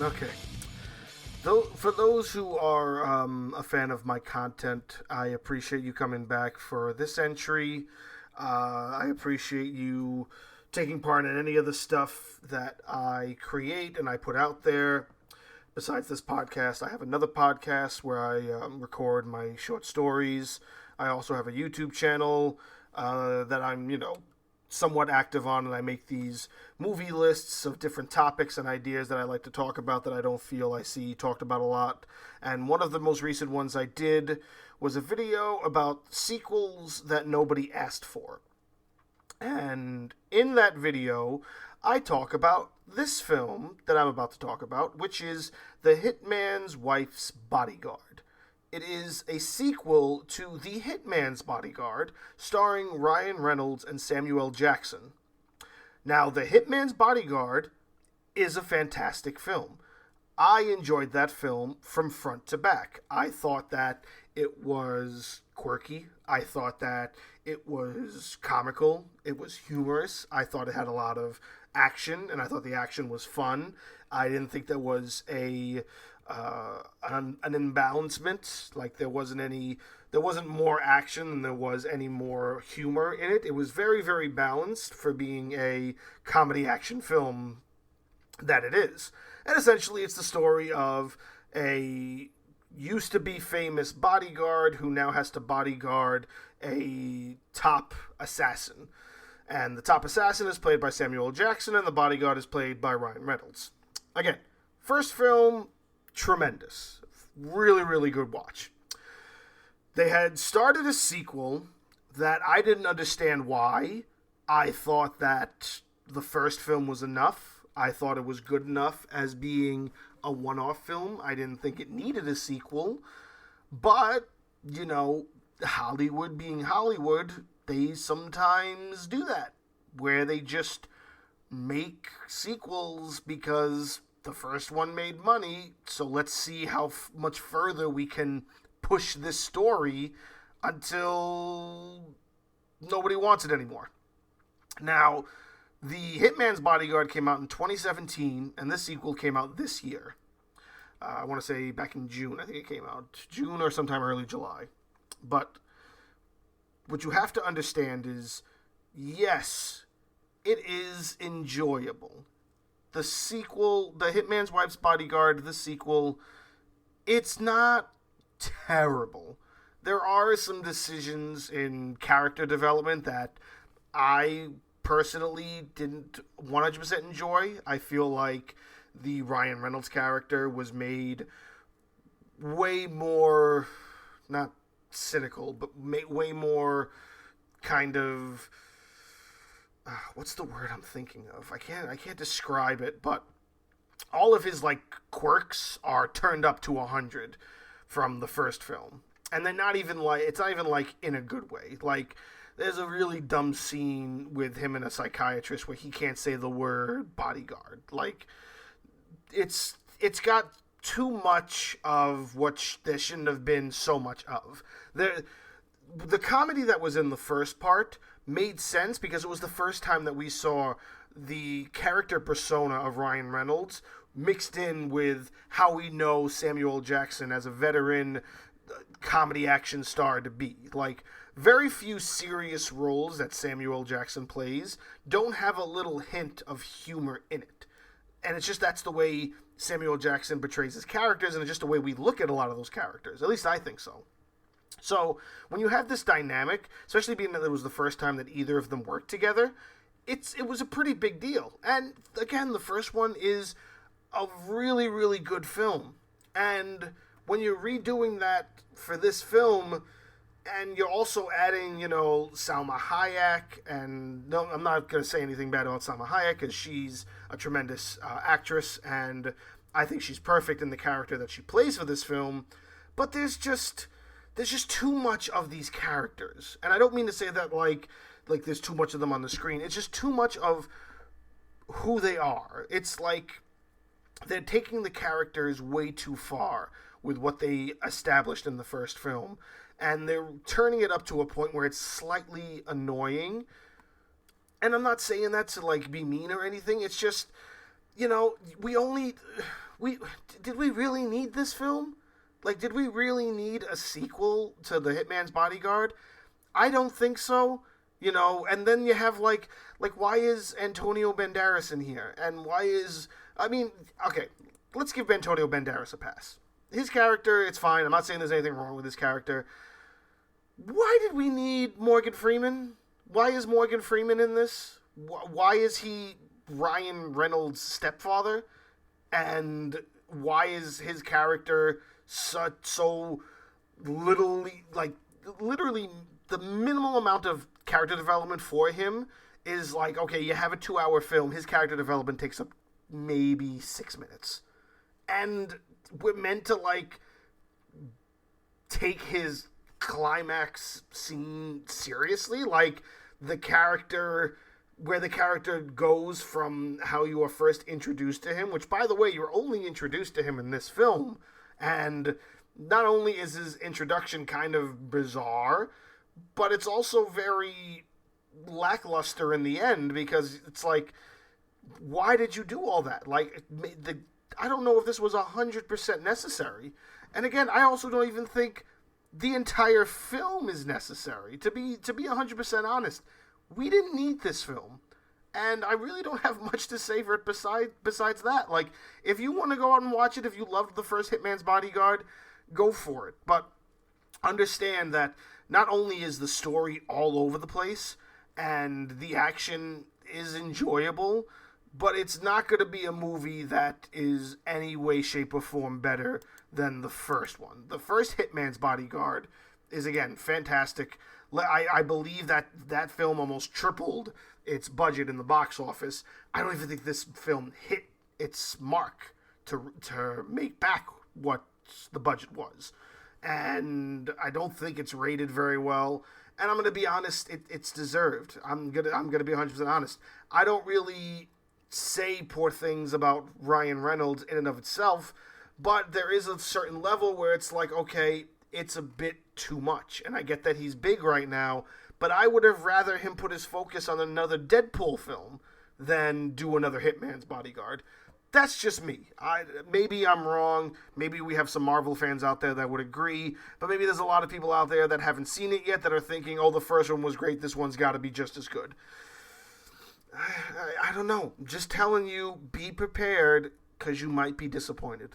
Okay. Though, for those who are a fan of my content, I appreciate you coming back for this entry. I appreciate you taking part in any of the stuff that I create and I put out there. Besides this podcast, I have another podcast where I record my short stories. I also have a YouTube channel that I'm, somewhat active on, and I make these movie lists of different topics and ideas that I like to talk about that I don't feel I see talked about a lot. And one of the most recent ones I did was a video about sequels that nobody asked for. And in that video, I talk about this film that I'm about to talk about, which is The Hitman's Wife's Bodyguard. It is a sequel to The Hitman's Bodyguard, starring Ryan Reynolds and Samuel L. Jackson. Now, The Hitman's Bodyguard is a fantastic film. I enjoyed that film from front to back. I thought that it was quirky. I thought that it was comical. It was humorous. I thought it had a lot of action, and I thought the action was fun. I didn't think there was an imbalancement. Like there wasn't more action than there was any more humor in it. It was very, very balanced for being a comedy action film that it is. And essentially, it's the story of a used to be famous bodyguard who now has to bodyguard a top assassin. And the top assassin is played by Samuel L. Jackson, and the bodyguard is played by Ryan Reynolds. Again, first film, tremendous. Really, really good watch. They had started a sequel that I didn't understand why. I thought that the first film was enough. I thought it was good enough as being a one-off film. I didn't think it needed a sequel. But, Hollywood being Hollywood, they sometimes do that, where they just make sequels because the first one made money, so let's see how much further we can push this story until nobody wants it anymore. Now, The Hitman's Bodyguard came out in 2017, and this sequel came out this year. I want to say back in June. I think it came out June or sometime early July. But what you have to understand is, yes, it is enjoyable. The sequel, The Hitman's Wife's Bodyguard, the sequel, it's not terrible. There are some decisions in character development that I personally didn't 100% enjoy. I feel like the Ryan Reynolds character was made way more, not cynical, but way more kind of what's the word I'm thinking of? I can't describe it, but all of his quirks are turned up to 100 from the first film. And they're not even it's not even in a good way. Like there's a really dumb scene with him and a psychiatrist where he can't say the word bodyguard. Like it's got too much of what there shouldn't have been so much of. The comedy that was in the first part made sense because it was the first time that we saw the character persona of Ryan Reynolds mixed in with how we know Samuel L. Jackson as a veteran comedy action star to be. Like, very few serious roles that Samuel L. Jackson plays don't have a little hint of humor in it. And it's just that's the way Samuel L. Jackson portrays his characters, and it's just the way we look at a lot of those characters. At least I think so. So, when you have this dynamic, especially being that it was the first time that either of them worked together, it was a pretty big deal. And, again, the first one is a really, really good film. And when you're redoing that for this film, and you're also adding, Salma Hayek, and no, I'm not going to say anything bad about Salma Hayek, because she's a tremendous actress, and I think she's perfect in the character that she plays for this film, but there's just too much of these characters. And I don't mean to say that like there's too much of them on the screen. It's just too much of who they are. It's like they're taking the characters way too far with what they established in the first film, and they're turning it up to a point where it's slightly annoying. And I'm not saying that to be mean or anything. It's just, we only we did we really need this film? Like, did we really need a sequel to The Hitman's Bodyguard? I don't think so. You know, and then you have why is Antonio Banderas in here? And why is I mean, okay, let's give Antonio Banderas a pass. His character, it's fine. I'm not saying there's anything wrong with his character. Why did we need Morgan Freeman? Why is Morgan Freeman in this? Why is he Ryan Reynolds' stepfather? And why is his character so literally the minimal amount of character development for him is like, okay, you have a 2-hour film, his character development takes up maybe 6 minutes. And we're meant to take his climax scene seriously, like where the character goes from how you are first introduced to him, which, by the way, you're only introduced to him in this film. And not only is his introduction kind of bizarre, but it's also very lackluster in the end, because it's like, why did you do all that? I don't know if this was 100% necessary. And again, I also don't even think the entire film is necessary. To be 100% honest, we didn't need this film. And I really don't have much to say for it besides that. Like, if you want to go out and watch it, if you loved the first Hitman's Bodyguard, go for it. But understand that not only is the story all over the place and the action is enjoyable, but it's not going to be a movie that is any way, shape, or form better than the first one. The first Hitman's Bodyguard is, again, fantastic. I believe that film almost tripled its budget in the box office. I don't even think this film hit its mark to make back what the budget was. And I don't think it's rated very well. And I'm going to be honest, it's deserved. I'm gonna be 100% honest. I don't really say poor things about Ryan Reynolds in and of itself, but there is a certain level where it's like, okay, it's a bit too much. And I get that he's big right now, but I would have rather him put his focus on another Deadpool film than do another Hitman's Bodyguard. That's just me. Maybe I'm wrong. Maybe we have some Marvel fans out there that would agree, but maybe there's a lot of people out there that haven't seen it yet that are thinking, oh, the first one was great, this one's got to be just as good. I don't know. Just telling you, be prepared, because you might be disappointed.